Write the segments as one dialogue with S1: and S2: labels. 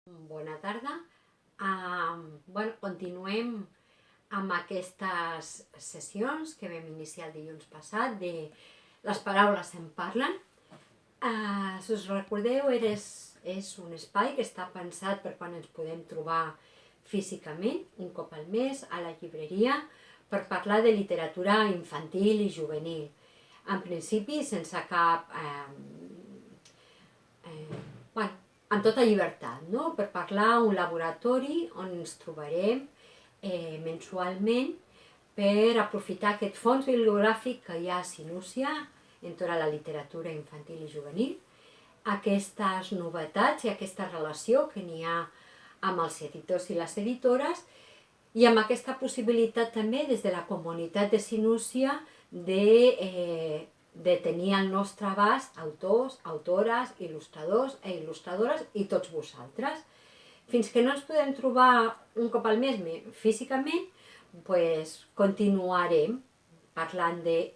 S1: Bona tarda. Continuem amb aquestes sessions que vam iniciar el dilluns passat de Les paraules en parlen. Si us recordeu, és un espai que està pensat per quan ens podem trobar físicament, un cop al mes, a la llibreria, per parlar de literatura infantil i juvenil. En principi, sense cap... amb tota llibertat, no? Per parlar un laboratori on ens trobarem mensualment per aprofitar aquest fons bibliogràfic que hi ha a Sinúcia entorn a la literatura infantil i juvenil, aquestes novetats i aquesta relació que n'hi ha amb els editors i les editores i amb aquesta possibilitat també des de la comunitat de Sinúcia de tenir al nostre abast autors, autores, il·lustradors i il·lustradores i tots vosaltres. Fins que no ens podem trobar un cop al mes físicament, continuarem parlant de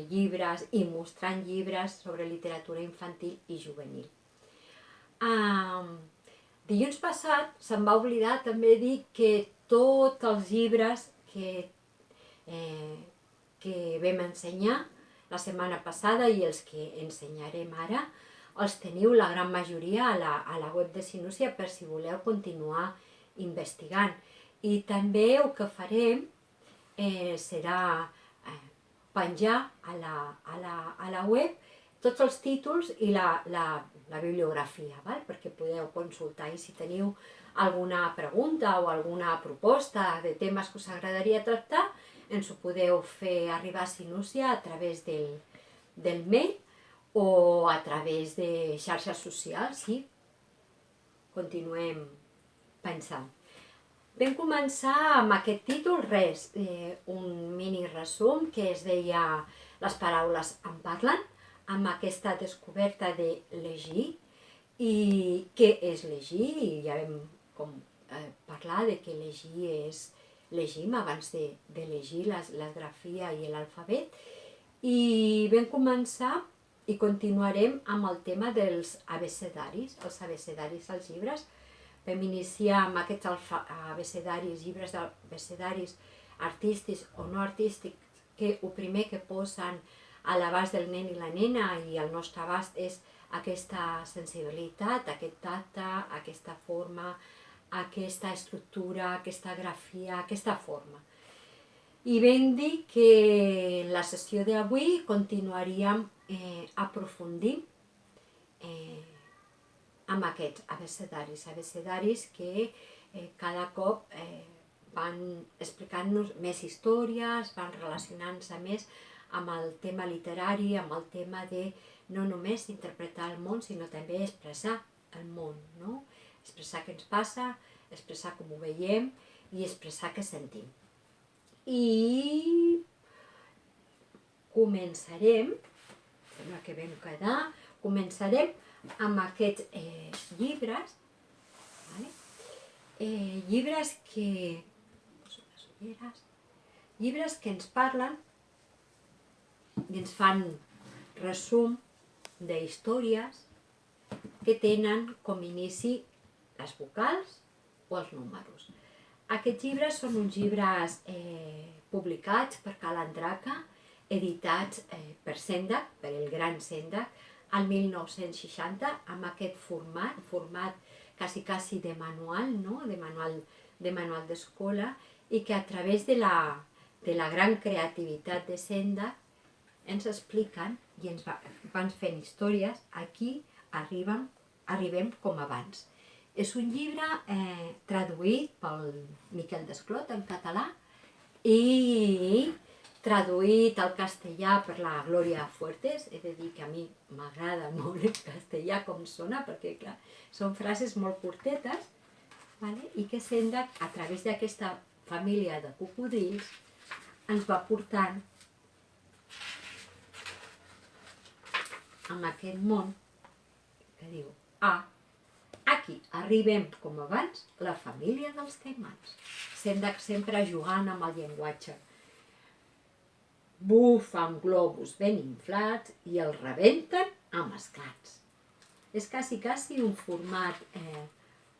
S1: llibres i mostrant llibres sobre literatura infantil i juvenil. Dilluns passat se'm va oblidar també dir que tots els llibres que vam ensenyar la setmana passada i els que ensenyarem ara, els teniu la gran majoria a la web de Sinúcia per si voleu continuar investigant. I també el que farem serà penjar a la web tots els títols i la bibliografia, perquè podeu consultar. I si teniu alguna pregunta o alguna proposta de temes que us agradaria tractar, ens ho podeu fer arribar a Sinúcia a través del mail o a través de xarxes socials, sí. Continuem pensant. Vam començar amb aquest títol, un mini resum que es deia Les paraules en parlen, amb aquesta descoberta de llegir. I què és llegir? I ja vam parlar de que llegir llegim abans de llegir la grafia i l'alfabet. I vam començar i continuarem amb el tema dels abecedaris, els abecedaris als llibres. Vam iniciar amb aquests abecedaris, llibres d'abecedaris artístics o no artístics, que el primer que posen a l'abast del nen i la nena i al nostre abast és aquesta sensibilitat, aquest tacte, aquesta forma, aquesta estructura, aquesta grafia, aquesta forma. I vam dir que en la sessió d'avui continuaríem aprofundint amb aquests abecedaris que cada cop van explicant-nos més històries, van relacionant-se més amb el tema literari, amb el tema de no només interpretar el món, sinó també expressar el món, no? Expressar què ens passa, expressar com ho veiem i expressar què sentim. I començarem, sembla que vam quedar, començarem amb aquests llibres, llibres que ens parlen i ens fan resum d'històries que tenen com inici les vocals o els números. Aquests llibres són uns llibres publicats per Calandraca, editats per Sendak, per el gran Sendak, al 1960, amb aquest format quasi de manual, de manual d'escola, i que a través de la gran creativitat de Sendak ens expliquen i ens van fent històries. Aquí arribem com abans. És un llibre traduït pel Miquel Desclot en català i traduït al castellà per la Glòria Fuertes. He de dir que a mi m'agrada molt el castellà com sona, perquè clar, són frases molt curtetes, i que Sendak, a través d'aquesta família de cocodrils, ens va portant amb aquest món que diu aquí arribem com abans, la família dels caimans. Sendak sempre jugant amb el llenguatge. Bufen globus ben inflats i els rebenten amb esclats. És quasi un format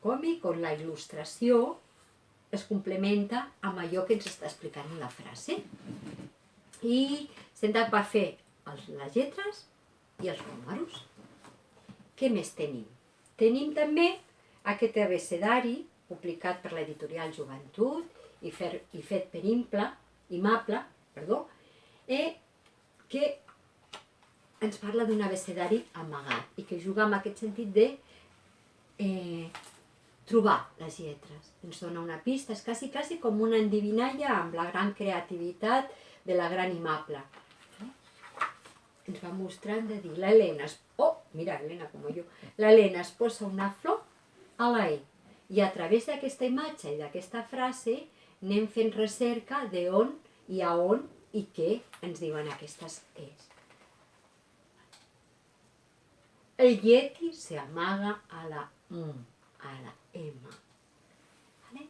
S1: còmic on la il·lustració es complementa amb allò que ens està explicant la frase. I s'ha per fer les lletres i els números. Què més tenim? Tenim també aquest abecedari publicat per l'editorial Joventut i fet per Imable, que ens parla d'un abecedari amagat i que juga amb aquest sentit de trobar les lletres. Ens dona una pista, és quasi com una endivinalla amb la gran creativitat de la gran Imable. Ens va mostrant de dir, l'Helena es posa una flor a la E. I a través d'aquesta imatge i d'aquesta frase anem fent recerca d'on i a on i què ens diuen aquestes E's. El Yeti se amaga a la M.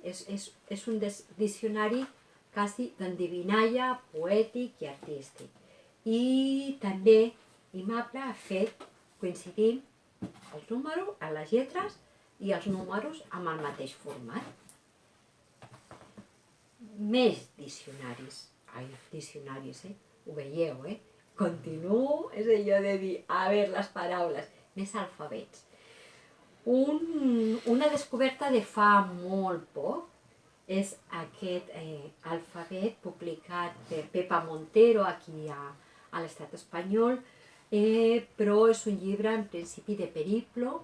S1: És un diccionari quasi d'endivinalla, poètic i artístic. I també Imable ha fet coincidir els números a les lletres i els números amb el mateix format. Més diccionaris, ho veieu, Continuo, és allò de dir, a veure les paraules, més alfabets. Una descoberta de fa molt poc és aquest alfabet publicat per Pepa Montero aquí a l'estat espanyol, però és un llibre en principi de Periplo,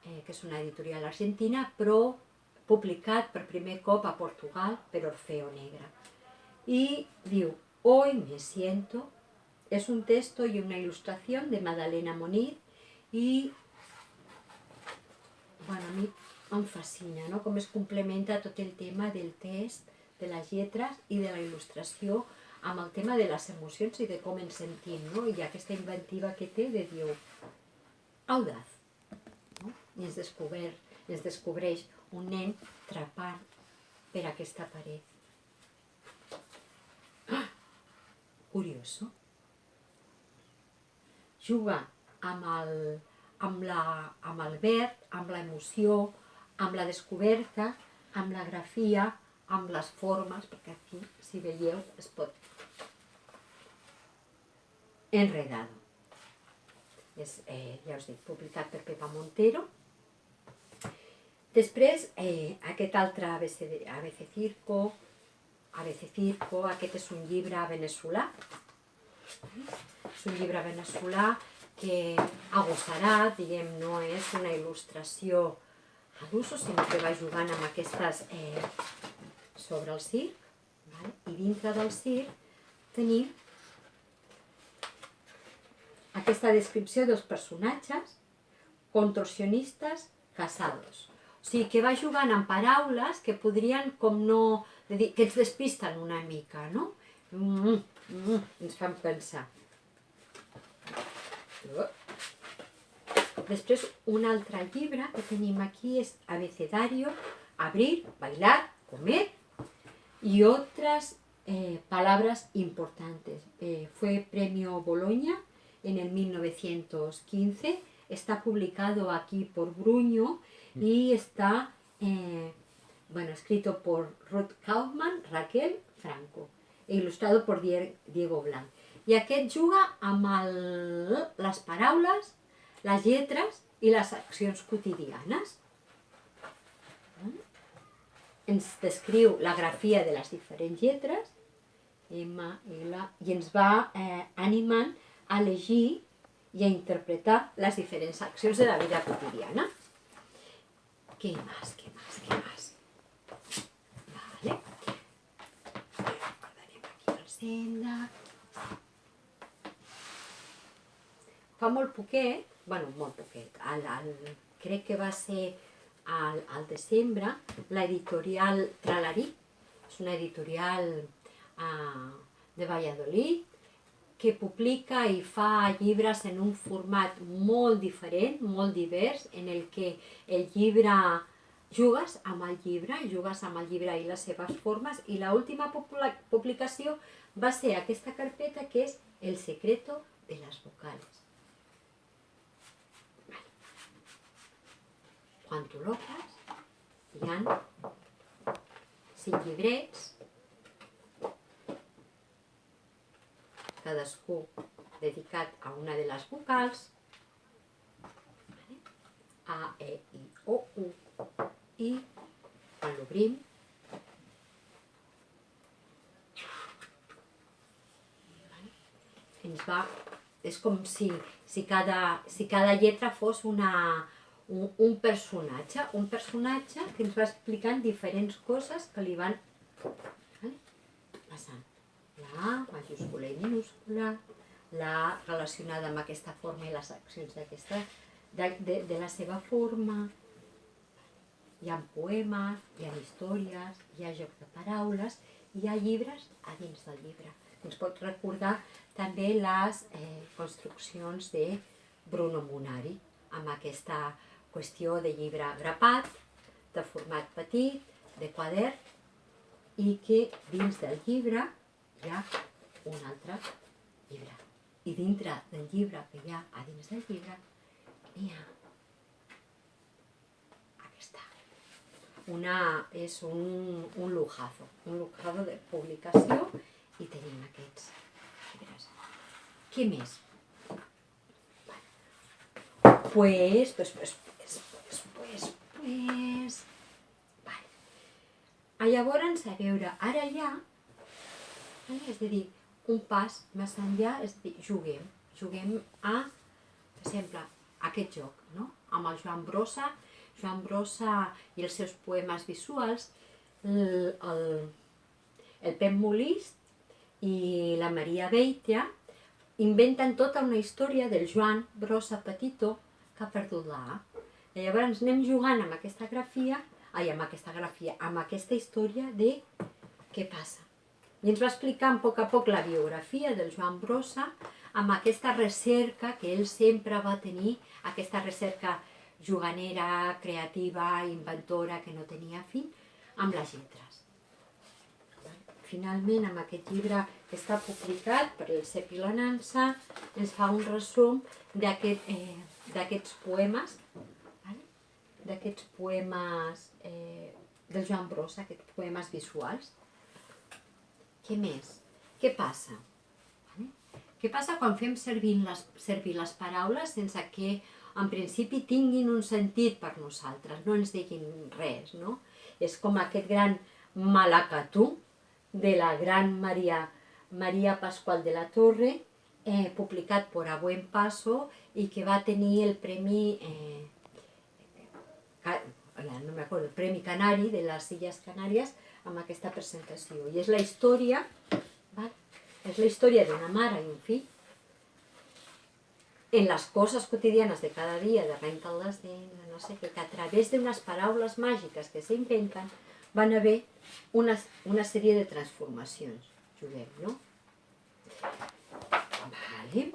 S1: que és una editorial argentina, però publicat per primer cop a Portugal per Orfeo Negre. Y diu, hoy me siento, es un texto y una ilustración de Madalena Moniz y a mi em fascina, no? Com es complementa tot el tema del text, de les lletres i de la il·lustració amb el tema de les emocions i de com ens sentim, no? I aquesta inventiva que té de dir audaz, no? I ens descobreix un nen trepant per aquesta paret. Curioso. Juga amb el verd, amb l'emoció, amb la descoberta, amb la grafia, amb les formes, perquè aquí, si veieu, es pot... Enredado. És, ja us dic, publicat per Pepa Montero. Després, aquest altre ABC Circo, aquest és un llibre veneçolà. És un llibre veneçolà que agossarat, diguem, no és una il·lustració a l'uso, sinó que va jugant amb aquestes sobre el circ, i dintre del circ tenim aquesta descripció dels personatges contorsionistes casados. O sigui, que va jugant amb paraules que podrien, com no, que ens despisten una mica, no? Ens fan pensar. Després, un altre llibre que tenim aquí és Abecedario, abrir, bailar, comer y otras palabras importantes. Fue premio Bologna en el 1915, está publicado aquí por Bruño y está escrito por Ruth Kaufman, Raquel Franco, e ilustrado por Diego Blanc. I aquest juga amb les paraules, les lletres i les accions quotidianes. Ens descriu la grafia de les diferents lletres, M, L, i ens va animant a llegir i a interpretar les diferents accions de la vida quotidiana. ¿Qué más? Vale. Guardarem aquí el senda. Fa molt poquet, crec que va ser al desembre, l'editorial Tralarí, és una editorial de Valladolid, que publica i fa llibres en un format molt diferent, molt divers, en el que el llibre jugues amb el llibre i les seves formes, i l'última publicació va ser aquesta carpeta que és El secreto de las vocales. Quan tu l'obres, Hi ha 5 llibrets, cadascú dedicat a una de les vocals, A, E, I, O, U, i quan l'obrim ens va... És com si cada lletra fos un personatge que ens va explicant diferents coses que li van passant. La A, majúscula i minúscula, la A relacionada amb aquesta forma i les accions de la seva forma. Hi ha poemes, hi ha històries, hi ha jocs de paraules, hi ha llibres a dins del llibre. Ens pot recordar també les construccions de Bruno Munari, amb aquesta qüestió de llibre grapat, de format petit, de quadern, i que dins del llibre hi ha un altre llibre. I dintre del llibre que hi ha a dins del llibre n'hi ha aquesta. És un lujazo de publicació i tenim aquests llibres. Què més? Pues... Llavors, a veure, ara ja, és a dir, un pas més enllà, és a dir, juguem a, per exemple, aquest joc, no? Amb el Joan Brossa i els seus poemes visuals, el Pep Molist i la Maria Beitia inventen tota una història del Joan Brossa petitó que ha perdut la A. I llavors anem jugant amb aquesta història de què passa. I ens va explicant a poc la biografia del Joan Brossa amb aquesta recerca que ell sempre va tenir, aquesta recerca juganera, creativa, inventora, que no tenia fi, amb les lletres. Finalment, amb aquest llibre que està publicat per el Cep i la Nansa, ens fa un resum d'aquests poemes, del Joan Brossa, aquests poemes visuals. Què més? Què passa? Què passa quan fem servir les paraules sense que en principi tinguin un sentit per nosaltres, no ens diguin res, no? És com aquest gran malacatú de la gran Maria Pascual de la Torre, publicat per A Buen Paso i que va tenir el premi el Premi Canari de les Illes Canàries amb aquesta presentació. I és la història d'una mare i un fill en les coses quotidianes de cada dia, de rentar les dents, no sé què, que a través d'unes paraules màgiques que s'inventen van haver una sèrie de transformacions. Juguem, no? Vale.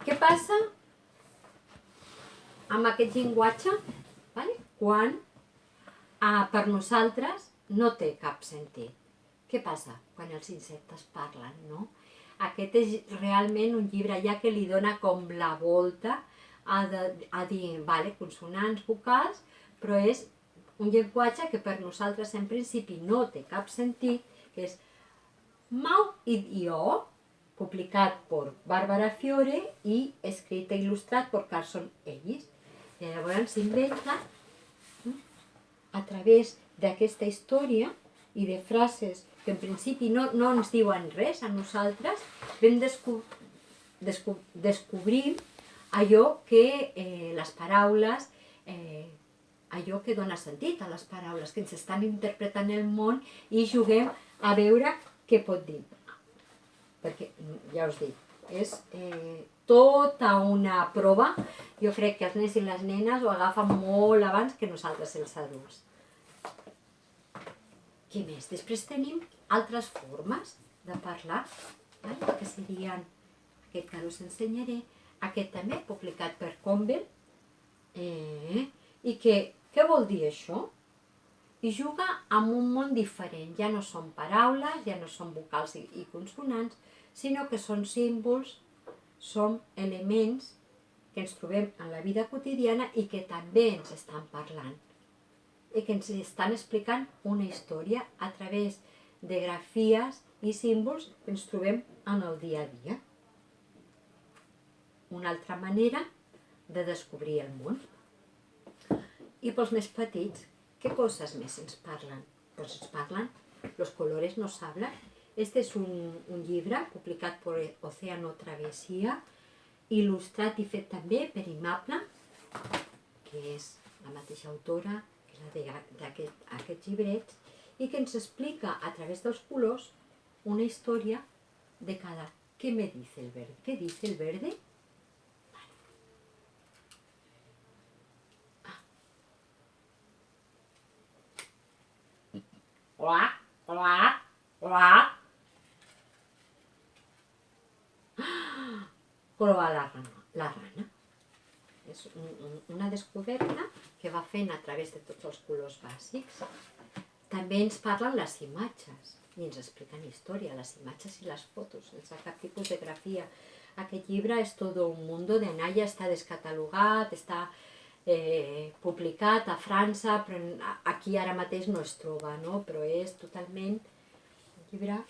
S1: Què passa amb aquest llenguatge? Quan per nosaltres no té cap sentit. Què passa quan els insectes parlen, no? Aquest és realment un llibre ja que li dona com la volta a dir, consonants, vocals, però és un llenguatge que per nosaltres en principi no té cap sentit, que és Mau i O, publicat per Bàrbara Fiore i escrit i il·lustrat per Carson Ellis. I llavors s'inventa a través d'aquesta història i de frases que en principi no ens diuen res a nosaltres, vam descobrir allò que les paraules, allò que dona sentit a les paraules, que ens estan interpretant el món i juguem a veure què pot dir. Perquè, ja us dic, és tota una prova. Jo crec que els nens i les nenes ho agafen molt abans que nosaltres els adults. Què més? Després tenim altres formes de parlar, que serien aquest que us ensenyaré, aquest també publicat per Convel, i què vol dir això? I juga amb un món diferent, ja no són paraules, ja no són vocals i consonants, sinó que són símbols, són elements que ens trobem en la vida quotidiana i que també ens estan parlant. que ens estan explicant una història a través de grafies i símbols que ens trobem en el dia a dia. Una altra manera de descobrir el món. I pels més petits, què coses més ens parlen? Doncs ens parlen Los colores nos hablan. Este és un llibre publicat per Océano Travesía, il·lustrat i fet també per Imable, que és la mateixa autora que la d'aquests llibrets, i que ens explica a través dels colors una història de cada... ¿Qué me dice el verde? ¿Qué dice el verde? Hola, hola, hola. Croa la rana. És una descoberta que va fent a través de tots els colors bàsics. També ens parlen les imatges i ens expliquen història, les imatges i les fotos, sense cap tipus de grafia. Aquest llibre és tot un mundo de Naya, està descatalogat, està publicat a França, però aquí ara mateix no es troba, no? Però és totalment un llibre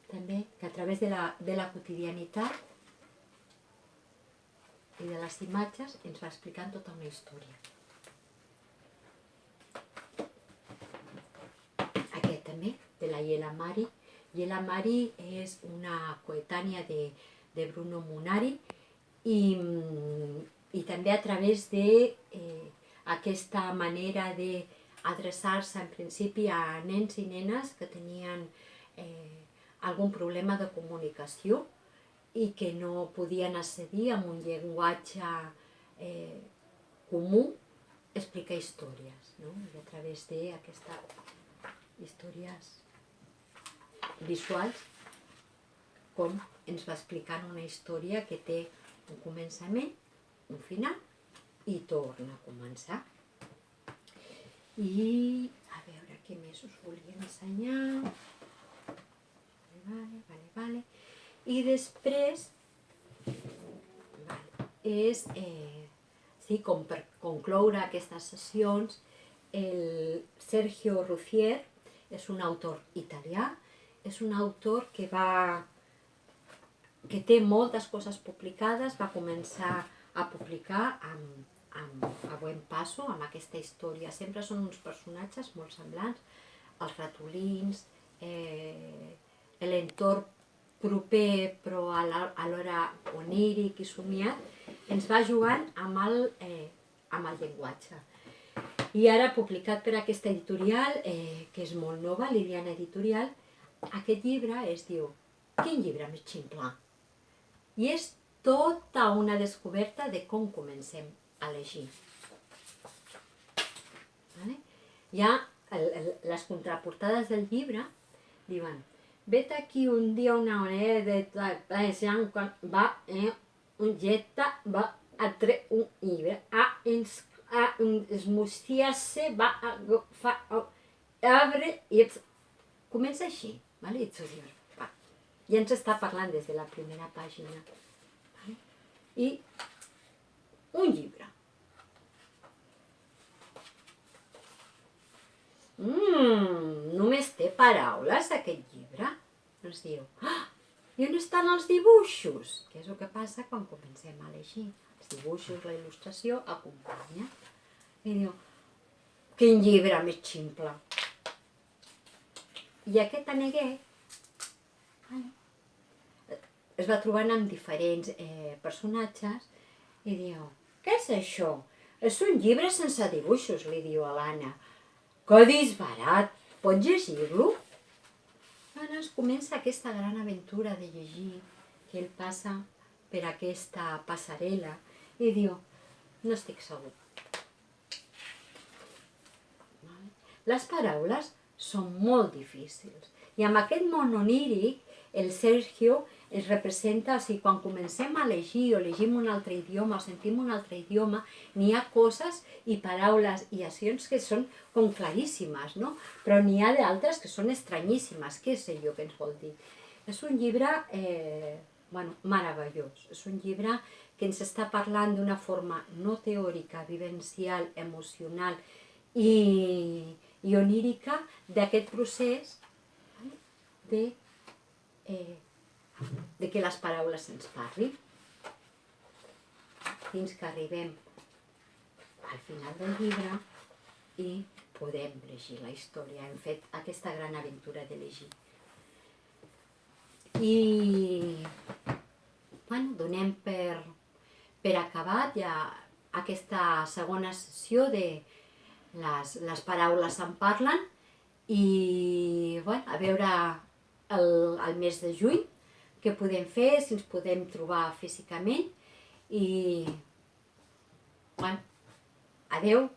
S1: també que a través de la quotidianitat i de les imatges ens va explicant tota una història. Aquest també, de la Yela Mari. Yela Mari és una coetània de Bruno Munari i també a través d'aquesta manera d'adreçar-se en principi a nens i nenes que tenien algun problema de comunicació i que no podien accedir a un llenguatge comú, explicar històries, no? I a través d'aquestes històries visuals, com ens va explicant una història que té un començament, un final i torna a començar. I a veure què més us volia ensenyar. Vale. I després és, com per concloure aquestes sessions, el Sergio Ruffier és un autor italià, és un autor que té moltes coses publicades, va començar a publicar a Buen Paso, amb aquesta història. Sempre són uns personatges molt semblants, els ratolins, l'entorn proper però alhora oníric i somiat, ens va jugant amb el llenguatge. I ara, publicat per aquesta editorial, que és molt nova, Liliana Editorial, aquest llibre es diu Quin llibre més ximple? I és tota una descoberta de com comencem a llegir. Ja les contraportades del llibre diuen: vet aquí un dia una manera de Jean va un geta va a tre un llibre a esmuciar-se va agafar arbre i comença així, i tu dius, ja ens està parlant des de la primera pàgina. I un llibre. Només té paraules aquest llibre. Ens diu, i on estan els dibuixos? Que és el que passa quan comencem a llegir. Els dibuixos, la il·lustració acompanya. I diu, quin llibre més ximple. I aquest aneguet es va trobant amb diferents personatges i diu, què és això? És un llibre sense dibuixos, li diu a l'Anna. Que disbarat, pots llegir-lo? Ara es comença aquesta gran aventura de llegir, que ell passa per aquesta passarel·la i diu, no estic segur. Les paraules són molt difícils i amb aquest món oníric el Sergio es representa, quan comencem a llegir o llegim un altre idioma o sentim un altre idioma, n'hi ha coses i paraules i accions que són com claríssimes, no? Però n'hi ha d'altres que són estranyíssimes. Què sé jo què ens vol dir? És un llibre meravellós. És un llibre que ens està parlant d'una forma no teòrica, vivencial, emocional i onírica d'aquest procés de que les paraules ens parlin, fins que arribem al final del llibre i podem llegir la història. Hem fet aquesta gran aventura de llegir. I donem per acabat ja aquesta segona sessió de les paraules en parlen i a veure el mes de juny què podem fer, si ens podem trobar físicament i adeu.